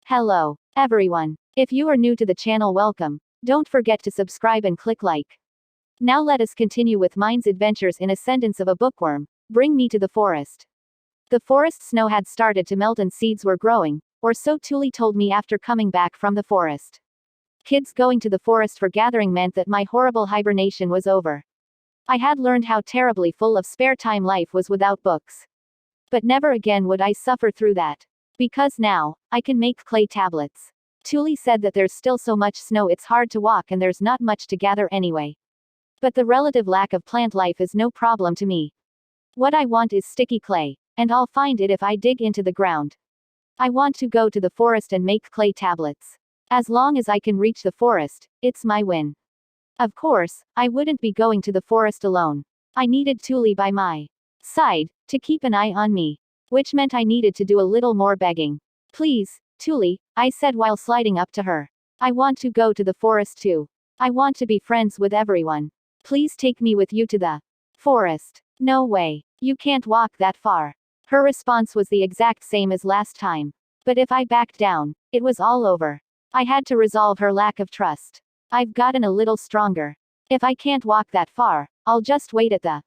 Hello, everyone. If you are new to the channel, welcome. Don't forget to subscribe and click like. Now let us continue with Myne's adventures in Ascendance of a Bookworm. Bring me to the forest. The forest snow had started to melt and seeds were growing, or so TehShy told me after coming back from the forest. Kids going to the forest for gathering meant that my horrible hibernation was over. I had learned how terribly full of spare time life was without books. But never again would I suffer through that. Because now, I can make clay tablets. TehShy said that there's still so much snow it's hard to walk and there's not much to gather anyway. But the relative lack of plant life is no problem to me. What I want is sticky clay, and I'll find it if I dig into the ground. I want to go to the forest and make clay tablets. As long as I can reach the forest, it's my win. Of course, I wouldn't be going to the forest alone. I needed TehShy by my side, to keep an eye on me. Which meant I needed to do a little more begging. Please, TehShy, I said while sliding up to her. I want to go to the forest too. I want to be friends with everyone. Please take me with you to the forest. No way. You can't walk that far. Her response was the exact same as last time. But if I backed down, it was all over. I had to resolve her lack of trust. I've gotten a little stronger. If I can't walk that far, I'll just wait at the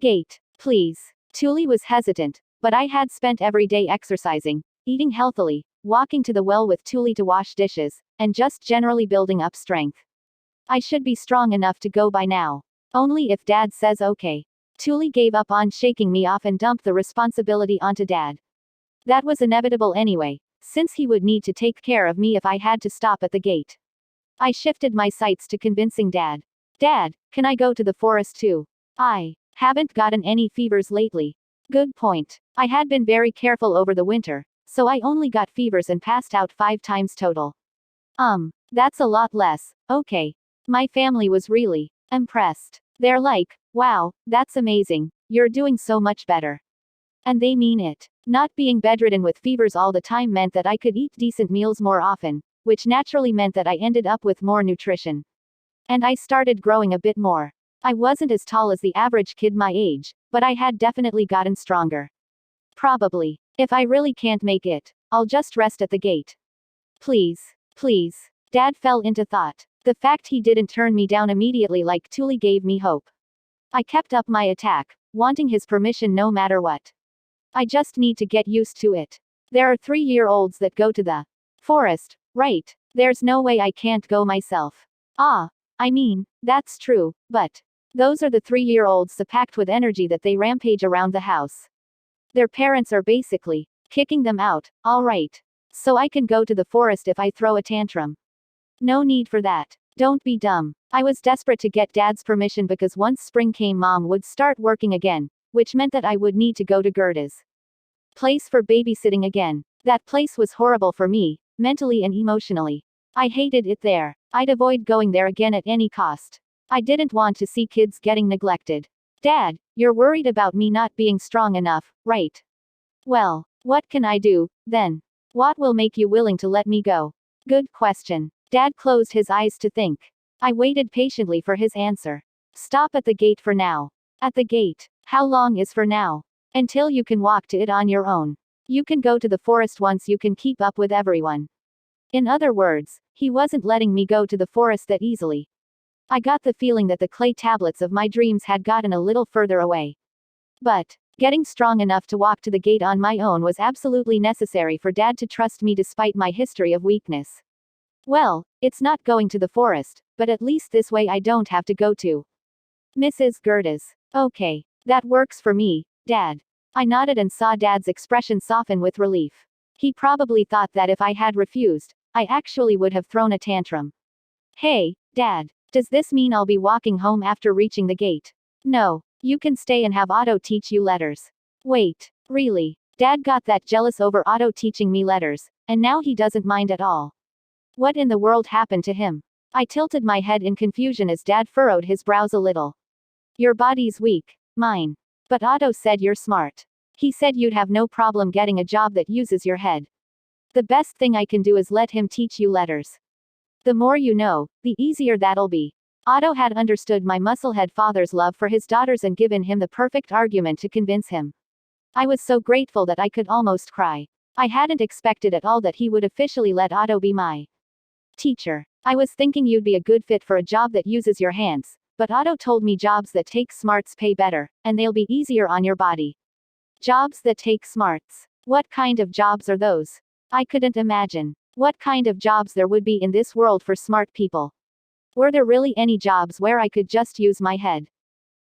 gate. Please. TehShy was hesitant, but I had spent every day exercising, eating healthily, walking to the well with TehShy to wash dishes, and just generally building up strength. I should be strong enough to go by now. Only if Dad says okay. TehShy gave up on shaking me off and dumped the responsibility onto Dad. That was inevitable anyway, since he would need to take care of me if I had to stop at the gate. I shifted my sights to convincing Dad. Dad, can I go to the forest too? I haven't gotten any fevers lately. Good point. I had been very careful over the winter, so I only got fevers and passed out 5 times total. That's a lot less. Okay. My family was really impressed. They're like, wow, that's amazing. You're doing so much better. And they mean it. Not being bedridden with fevers all the time meant that I could eat decent meals more often, which naturally meant that I ended up with more nutrition. And I started growing a bit more. I wasn't as tall as the average kid my age, but I had definitely gotten stronger. Probably. If I really can't make it, I'll just rest at the gate. Please. Please. Dad fell into thought. The fact he didn't turn me down immediately like TehShy gave me hope. I kept up my attack, wanting his permission no matter what. I just need to get used to it. There are 3-year-olds that go to the forest, right? There's no way I can't go myself. I mean, that's true, but those are the 3-year-olds so packed with energy that they rampage around the house. Their parents are basically kicking them out. All right. So I can go to the forest if I throw a tantrum. No need for that. Don't be dumb. I was desperate to get Dad's permission because once spring came Mom would start working again, which meant that I would need to go to Gerda's place for babysitting again. That place was horrible for me, mentally and emotionally. I hated it there. I'd avoid going there again at any cost. I didn't want to see kids getting neglected. Dad, you're worried about me not being strong enough, right? Well, what can I do, then? What will make you willing to let me go? Good question. Dad closed his eyes to think. I waited patiently for his answer. Stop at the gate for now. At the gate. How long is for now? Until you can walk to it on your own. You can go to the forest once you can keep up with everyone. In other words, he wasn't letting me go to the forest that easily. I got the feeling that the clay tablets of my dreams had gotten a little further away. But getting strong enough to walk to the gate on my own was absolutely necessary for Dad to trust me despite my history of weakness. Well, it's not going to the forest, but at least this way I don't have to go to Mrs. Gerda's. Okay, that works for me, Dad. I nodded and saw Dad's expression soften with relief. He probably thought that if I had refused, I actually would have thrown a tantrum. Hey, Dad, does this mean I'll be walking home after reaching the gate? No, you can stay and have Otto teach you letters. Wait, really? Dad got that jealous over Otto teaching me letters, and now he doesn't mind at all. What in the world happened to him? I tilted my head in confusion as Dad furrowed his brows a little. Your body's weak, Myne. But Otto said you're smart. He said you'd have no problem getting a job that uses your head. The best thing I can do is let him teach you letters. The more you know, the easier that'll be. Otto had understood my musclehead father's love for his daughters and given him the perfect argument to convince him. I was so grateful that I could almost cry. I hadn't expected at all that he would officially let Otto be my teacher. I was thinking you'd be a good fit for a job that uses your hands, but Otto told me jobs that take smarts pay better, and they'll be easier on your body. Jobs that take smarts. What kind of jobs are those? I couldn't imagine what kind of jobs there would be in this world for smart people. Were there really any jobs where I could just use my head?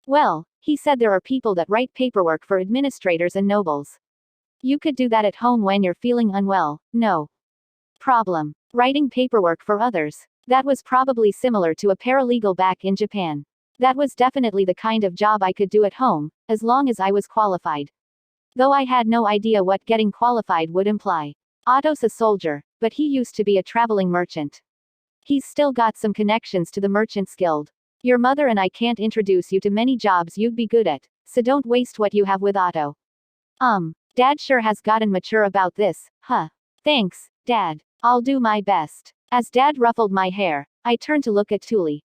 Well, he said there are people that write paperwork for administrators and nobles. You could do that at home when you're feeling unwell, no problem. Writing paperwork for others. That was probably similar to a paralegal back in Japan. That was definitely the kind of job I could do at home, as long as I was qualified. Though I had no idea what getting qualified would imply. Otto's a soldier, but he used to be a traveling merchant. He's still got some connections to the Merchants Guild. Your mother and I can't introduce you to many jobs you'd be good at, so don't waste what you have with Otto. Dad sure has gotten mature about this, huh? Thanks, Dad. I'll do my best. As Dad ruffled my hair, I turned to look at Tuli.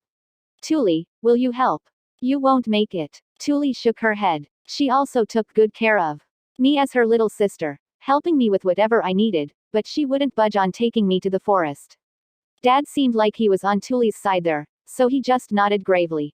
Tuli, will you help? You won't make it. Tuli shook her head. She also took good care of me as her little sister, helping me with whatever I needed, but she wouldn't budge on taking me to the forest. Dad seemed like he was on Tuli's side there, so he just nodded gravely.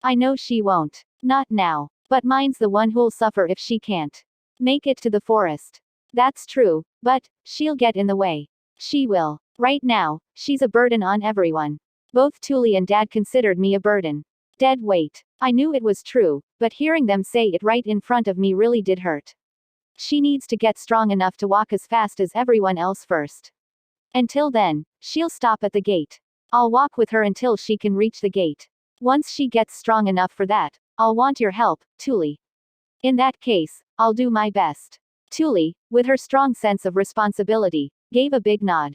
I know she won't. Not now. But Myne's the one who'll suffer if she can't make it to the forest. That's true, but she'll get in the way. She will. Right now, she's a burden on everyone. Both Tuli and Dad considered me a burden. Dead weight. I knew it was true, but hearing them say it right in front of me really did hurt. She needs to get strong enough to walk as fast as everyone else first. Until then, she'll stop at the gate. I'll walk with her until she can reach the gate. Once she gets strong enough for that, I'll want your help, Tuli. In that case, I'll do my best. Tuli, with her strong sense of responsibility, gave a big nod.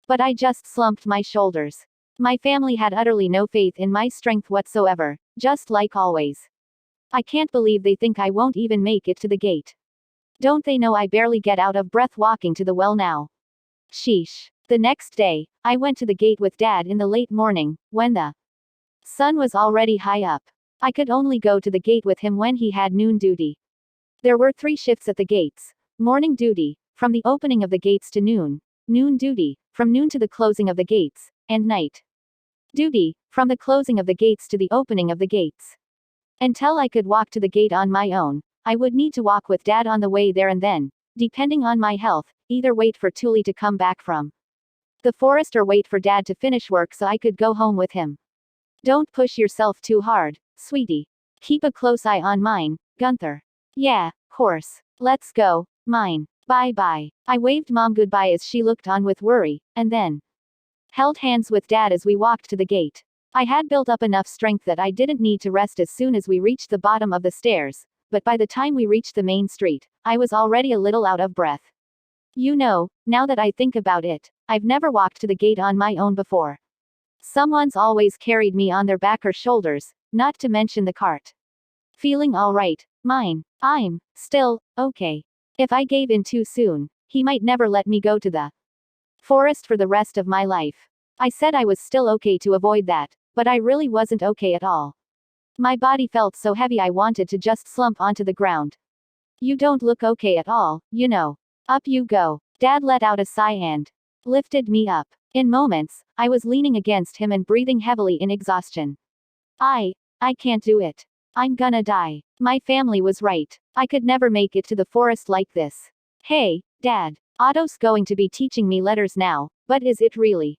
But I just slumped my shoulders. My family had utterly no faith in my strength whatsoever, just like always. I can't believe they think I won't even make it to the gate. Don't they know I barely get out of breath walking to the well now? Sheesh. The next day, I went to the gate with Dad in the late morning, when the sun was already high up. I could only go to the gate with him when he had noon duty. There were 3 shifts at the gates. Morning duty, from the opening of the gates to noon. Noon duty, from noon to the closing of the gates, and night duty, from the closing of the gates to the opening of the gates. Until I could walk to the gate on my own, I would need to walk with Dad on the way there and then, depending on my health, either wait for Tuli to come back from the forest or wait for Dad to finish work so I could go home with him. Don't push yourself too hard, sweetie. Keep a close eye on Myne, Gunther. Yeah, course. Let's go, Myne. Bye-bye. I waved Mom goodbye as she looked on with worry, and then held hands with Dad as we walked to the gate. I had built up enough strength that I didn't need to rest as soon as we reached the bottom of the stairs, but by the time we reached the main street, I was already a little out of breath. You know, now that I think about it, I've never walked to the gate on my own before. Someone's always carried me on their back or shoulders, not to mention the cart. Feeling all right, Myne. I'm still okay. If I gave in too soon, he might never let me go to the forest for the rest of my life. I said I was still okay to avoid that, but I really wasn't okay at all. My body felt so heavy I wanted to just slump onto the ground. You don't look okay at all, you know. Up you go. Dad let out a sigh and lifted me up. In moments, I was leaning against him and breathing heavily in exhaustion. I can't do it. I'm gonna die. My family was right. I could never make it to the forest like this. Hey, Dad. Otto's going to be teaching me letters now, but is it really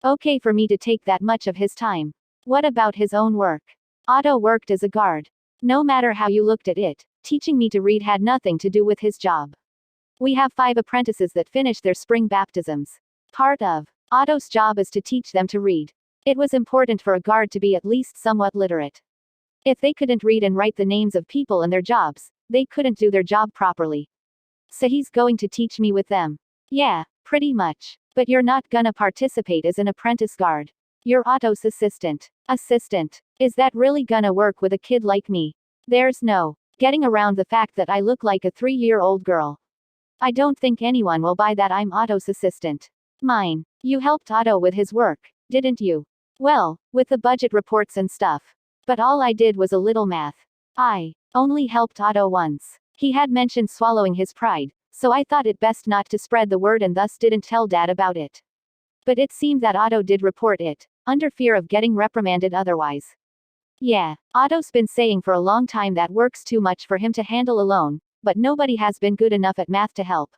okay for me to take that much of his time? What about his own work? Otto worked as a guard. No matter how you looked at it, teaching me to read had nothing to do with his job. We have 5 apprentices that finish their spring baptisms. Part of Otto's job is to teach them to read. It was important for a guard to be at least somewhat literate. If they couldn't read and write the names of people and their jobs, they couldn't do their job properly. So he's going to teach me with them. Yeah, pretty much. But you're not gonna participate as an apprentice guard. You're Otto's assistant. Assistant. Is that really gonna work with a kid like me? There's no getting around the fact that I look like a 3-year-old girl. I don't think anyone will buy that I'm Otto's assistant. Myne. You helped Otto with his work, didn't you? Well, with the budget reports and stuff. But all I did was a little math. I only helped Otto once. He had mentioned swallowing his pride, so I thought it best not to spread the word and thus didn't tell Dad about it. But it seemed that Otto did report it, under fear of getting reprimanded otherwise. Yeah, Otto's been saying for a long time that work's too much for him to handle alone, but nobody has been good enough at math to help.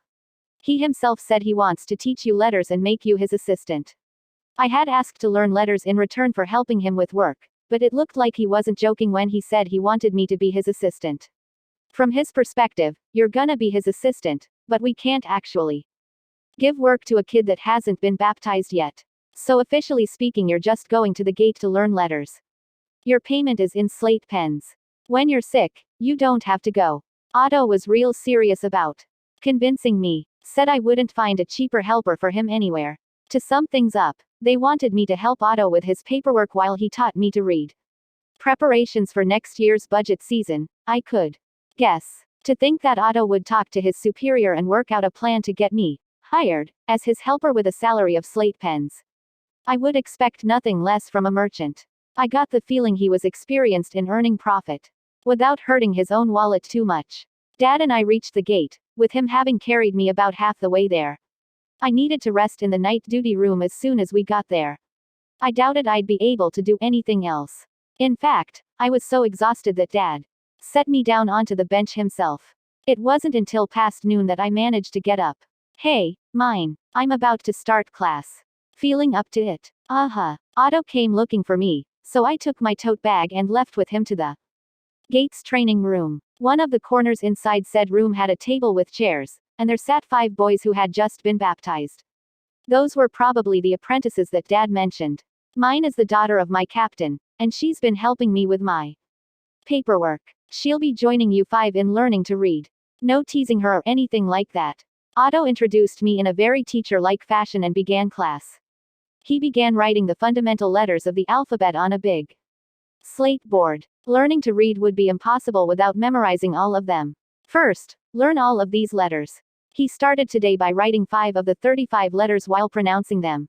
He himself said he wants to teach you letters and make you his assistant. I had asked to learn letters in return for helping him with work, but it looked like he wasn't joking when he said he wanted me to be his assistant. From his perspective, you're gonna be his assistant, but we can't actually give work to a kid that hasn't been baptized yet. So officially speaking, you're just going to the gate to learn letters. Your payment is in slate pens. When you're sick, you don't have to go. Otto was real serious about convincing me, said I wouldn't find a cheaper helper for him anywhere. To sum things up, they wanted me to help Otto with his paperwork while he taught me to read. Preparations for next year's budget season, I could guess. To think that Otto would talk to his superior and work out a plan to get me hired as his helper with a salary of slate pens. I would expect nothing less from a merchant. I got the feeling he was experienced in earning profit without hurting his own wallet too much. Dad and I reached the gate, with him having carried me about half the way there. I needed to rest in the night duty room as soon as we got there. I doubted I'd be able to do anything else. In fact, I was so exhausted that Dad set me down onto the bench himself. It wasn't until past noon that I managed to get up. Hey, Myne, I'm about to start class. Feeling up to it? Otto came looking for me, so I took my tote bag and left with him to the Gates training room. One of the corners inside said room had a table with chairs, and there sat 5 boys who had just been baptized. Those were probably the apprentices that Dad mentioned. Myne is the daughter of my captain, and she's been helping me with my paperwork. She'll be joining you 5 in learning to read. No teasing her or anything like that. Otto introduced me in a very teacher-like fashion and began class. He began writing the fundamental letters of the alphabet on a big slate board. Learning to read would be impossible without memorizing all of them. First, learn all of these letters. He started today by writing 5 of the 35 letters while pronouncing them.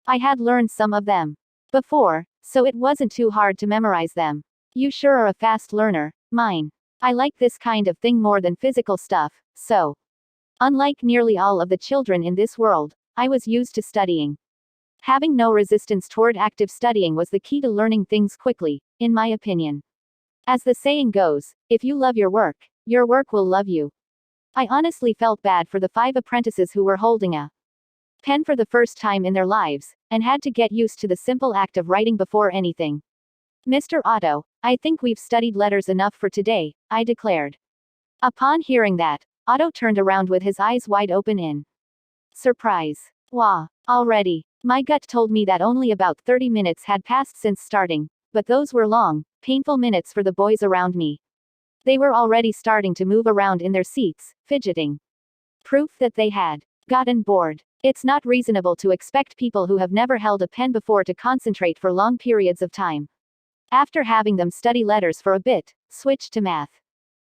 I had learned some of them before, so it wasn't too hard to memorize them. You sure are a fast learner, Myne. I like this kind of thing more than physical stuff, so. Unlike nearly all of the children in this world, I was used to studying. Having no resistance toward active studying was the key to learning things quickly, in my opinion. As the saying goes, if you love your work will love you. I honestly felt bad for the 5 apprentices who were holding a pen for the first time in their lives, and had to get used to the simple act of writing before anything. Mr. Otto, I think we've studied letters enough for today, I declared. Upon hearing that, Otto turned around with his eyes wide open in surprise. Wah, already. My gut told me that only about 30 minutes had passed since starting, but those were long, painful minutes for the boys around me. They were already starting to move around in their seats, fidgeting. Proof that they had gotten bored. It's not reasonable to expect people who have never held a pen before to concentrate for long periods of time. After having them study letters for a bit, switch to math.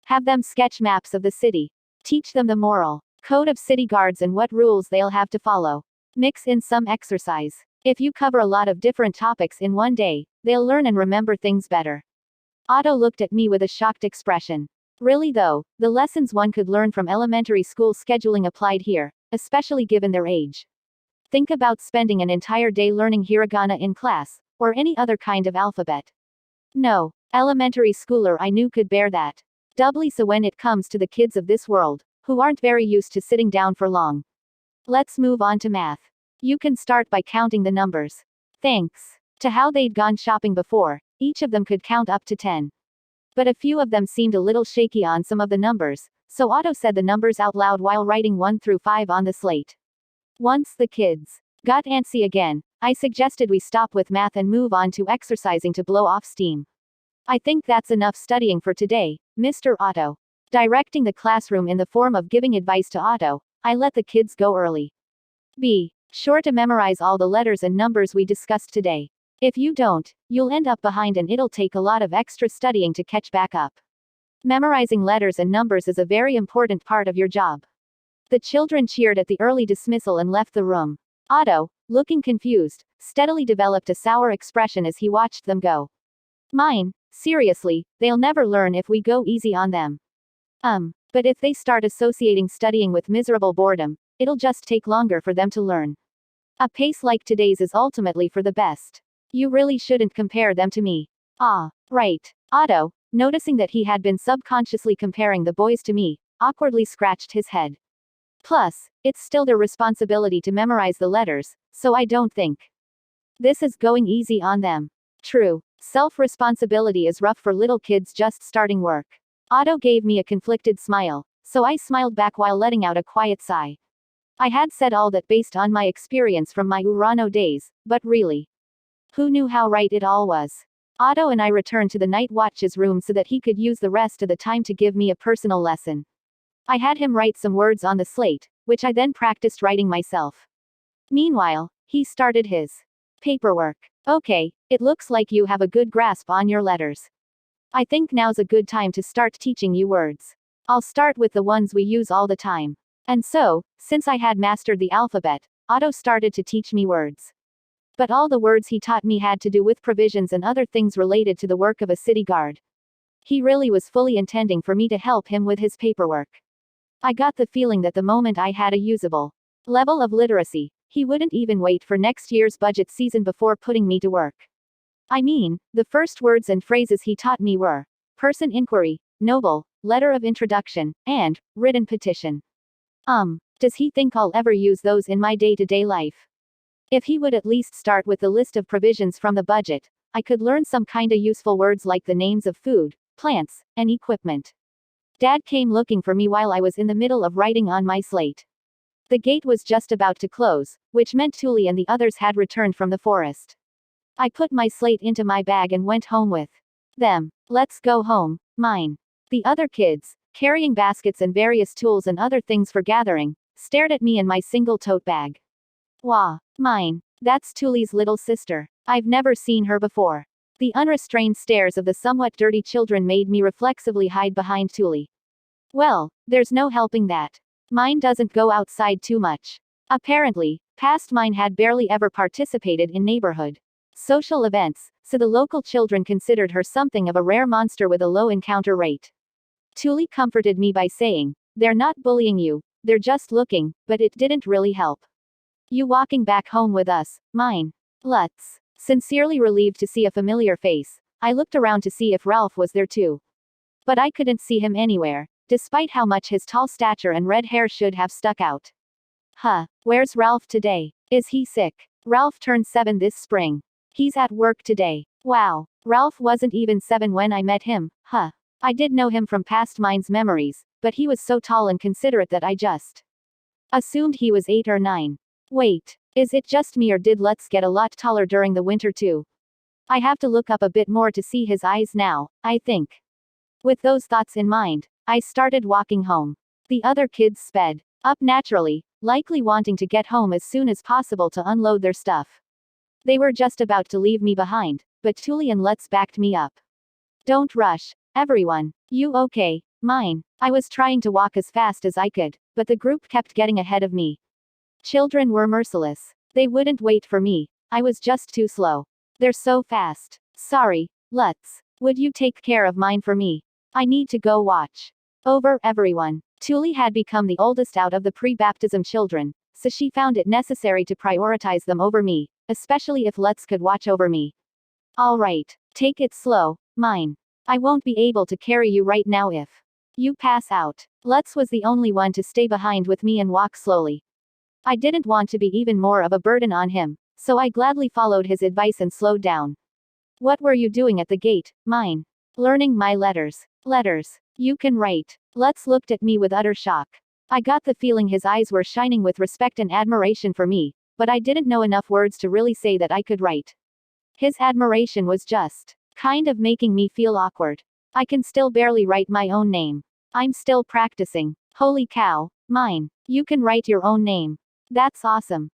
Have them sketch maps of the city. Teach them the moral code of city guards and what rules they'll have to follow. Mix in some exercise. If you cover a lot of different topics in one day, they'll learn and remember things better. Otto looked at me with a shocked expression. Really though, the lessons one could learn from elementary school scheduling applied here, especially given their age. Think about spending an entire day learning hiragana in class, or any other kind of alphabet. No elementary schooler I knew could bear that. Doubly so when it comes to the kids of this world, who aren't very used to sitting down for long. Let's move on to math. You can start by counting the numbers. Thanks to how they'd gone shopping before, each of them could count up to 10. But a few of them seemed a little shaky on some of the numbers, so Otto said the numbers out loud while writing 1 through 5 on the slate. Once the kids got antsy again, I suggested we stop with math and move on to exercising to blow off steam. I think that's enough studying for today, Mr. Otto. Directing the classroom in the form of giving advice to Otto, I let the kids go early. Be sure to memorize all the letters and numbers we discussed today. If you don't, you'll end up behind and it'll take a lot of extra studying to catch back up. Memorizing letters and numbers is a very important part of your job. The children cheered at the early dismissal and left the room. Otto, looking confused, steadily developed a sour expression as he watched them go. Myne, seriously, they'll never learn if we go easy on them. But if they start associating studying with miserable boredom, it'll just take longer for them to learn. A pace like today's is ultimately for the best. You really shouldn't compare them to me. Ah, right. Otto, noticing that he had been subconsciously comparing the boys to me, awkwardly scratched his head. Plus, it's still their responsibility to memorize the letters, so I don't think this is going easy on them. True, self-responsibility is rough for little kids just starting work. Otto gave me a conflicted smile, so I smiled back while letting out a quiet sigh. I had said all that based on my experience from my Urano days, but really, who knew how right it all was? Otto and I returned to the night watch's room so that he could use the rest of the time to give me a personal lesson. I had him write some words on the slate, which I then practiced writing myself. Meanwhile, he started his paperwork. Okay, it looks like you have a good grasp on your letters. I think now's a good time to start teaching you words. I'll start with the ones we use all the time. And so, since I had mastered the alphabet, Otto started to teach me words. But all the words he taught me had to do with provisions and other things related to the work of a city guard. He really was fully intending for me to help him with his paperwork. I got the feeling that the moment I had a usable level of literacy, he wouldn't even wait for next year's budget season before putting me to work. I mean, the first words and phrases he taught me were person inquiry, noble, letter of introduction, and written petition. Does he think I'll ever use those in my day-to-day life? If he would at least start with the list of provisions from the budget, I could learn some kinda useful words like the names of food, plants, and equipment. Dad came looking for me while I was in the middle of writing on my slate. The gate was just about to close, which meant Thule and the others had returned from the forest. I put my slate into my bag and went home with them. Let's go home, Myne. The other kids, carrying baskets and various tools and other things for gathering, stared at me and my single tote bag. Wah, Myne, that's Thule's little sister. I've never seen her before. The unrestrained stares of the somewhat dirty children made me reflexively hide behind Thule. Well, there's no helping that. Myne doesn't go outside too much. Apparently, past Myne had barely ever participated in neighborhood social events, so the local children considered her something of a rare monster with a low encounter rate. Thule comforted me by saying, "They're not bullying you, they're just looking," but it didn't really help. "You walking back home with us, Myne?" "Let's." Sincerely relieved to see a familiar face, I looked around to see if Ralph was there too. But I couldn't see him anywhere, despite how much his tall stature and red hair should have stuck out. Where's Ralph today? Is he sick? Ralph turned 7 this spring. He's at work today. Wow. Ralph wasn't even 7 when I met him, I did know him from past Myne's memories, but he was so tall and considerate that I just assumed he was 8 or 9. Wait, is it just me or did Lutz get a lot taller during the winter too? I have to look up a bit more to see his eyes now, I think. With those thoughts in mind, I started walking home. The other kids sped up naturally, likely wanting to get home as soon as possible to unload their stuff. They were just about to leave me behind, but Thule and Lutz backed me up. Don't rush, everyone. You okay, Myne? I was trying to walk as fast as I could, but the group kept getting ahead of me. Children were merciless. They wouldn't wait for me. I was just too slow. They're so fast. Sorry, Lutz. Would you take care of Myne for me? I need to go watch over everyone. Thule had become the oldest out of the pre-baptism children, so she found it necessary to prioritize them over me, especially if Lutz could watch over me. All right, take it slow, Myne. I won't be able to carry you right now if you pass out. Lutz was the only one to stay behind with me and walk slowly. I didn't want to be even more of a burden on him, so I gladly followed his advice and slowed down. What were you doing at the gate, Myne? Learning my letters. Letters. You can write. Lutz looked at me with utter shock. I got the feeling his eyes were shining with respect and admiration for me, but I didn't know enough words to really say that I could write. His admiration was just kind of making me feel awkward. I can still barely write my own name. I'm still practicing. Holy cow, Myne. You can write your own name. That's awesome.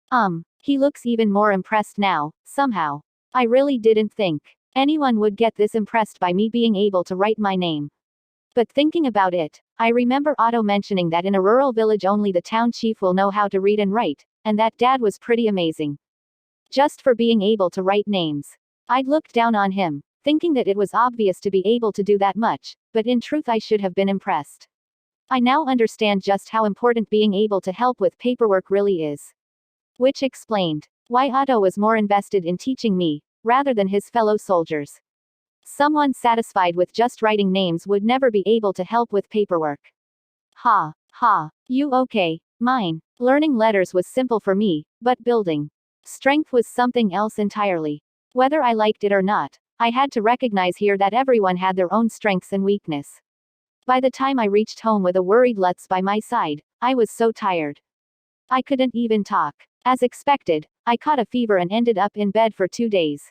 He looks even more impressed now, somehow. I really didn't think anyone would get this impressed by me being able to write my name. But thinking about it, I remember Otto mentioning that in a rural village only the town chief will know how to read and write, and that Dad was pretty amazing. Just for being able to write names. I'd looked down on him, thinking that it was obvious to be able to do that much, but in truth I should have been impressed. I now understand just how important being able to help with paperwork really is. Which explained why Otto was more invested in teaching me, rather than his fellow soldiers. Someone satisfied with just writing names would never be able to help with paperwork. Ha, ha, you okay, Myne. Learning letters was simple for me, but building strength was something else entirely. Whether I liked it or not, I had to recognize here that everyone had their own strengths and weakness. By the time I reached home with a worried Lutz by my side, I was so tired. I couldn't even talk. As expected, I caught a fever and ended up in bed for 2 days.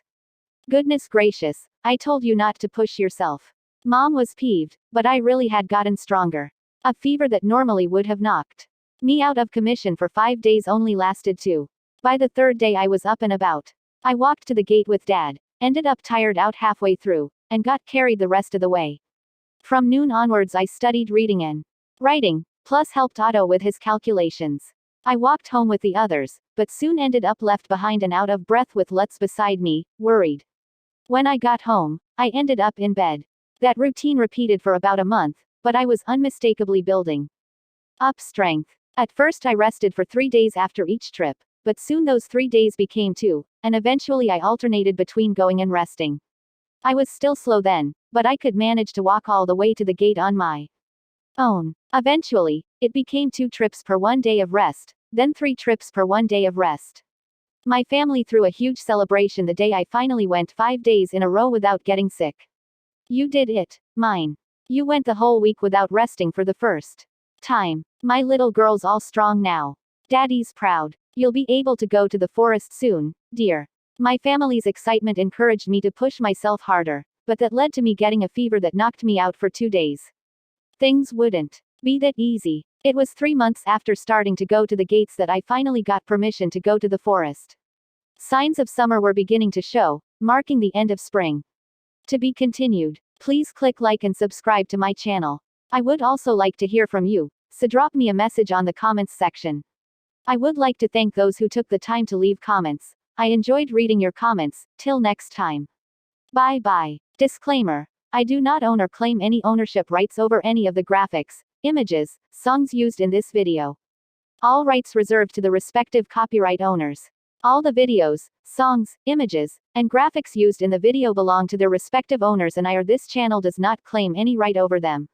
Goodness gracious, I told you not to push yourself. Mom was peeved, but I really had gotten stronger. A fever that normally would have knocked me out of commission for 5 days only lasted 2. By the 3rd day I was up and about. I walked to the gate with Dad, ended up tired out halfway through, and got carried the rest of the way. From noon onwards I studied reading and writing, plus helped Otto with his calculations. I walked home with the others, but soon ended up left behind and out of breath with Lutz beside me, worried. When I got home, I ended up in bed. That routine repeated for about a month, but I was unmistakably building up strength. At first I rested for 3 days after each trip, but soon those 3 days became 2, and eventually I alternated between going and resting. I was still slow then, but I could manage to walk all the way to the gate on my own. Eventually, it became 2 trips per 1 day of rest, then 3 trips per 1 day of rest. My family threw a huge celebration the day I finally went 5 days in a row without getting sick. You did it, Myne. You went the whole week without resting for the first time. My little girl's all strong now. Daddy's proud. You'll be able to go to the forest soon, dear. My family's excitement encouraged me to push myself harder, but that led to me getting a fever that knocked me out for 2 days. Things wouldn't be that easy. It was 3 months after starting to go to the gates that I finally got permission to go to the forest. Signs of summer were beginning to show, marking the end of spring. To be continued. Please click like and subscribe to my channel. I would also like to hear from you, so drop me a message on the comments section. I would like to thank those who took the time to leave comments. I enjoyed reading your comments. Till next time. Bye bye. Disclaimer. I do not own or claim any ownership rights over any of the graphics, images, songs used in this video. All rights reserved to the respective copyright owners. All the videos, songs, images, and graphics used in the video belong to their respective owners and this channel does not claim any right over them.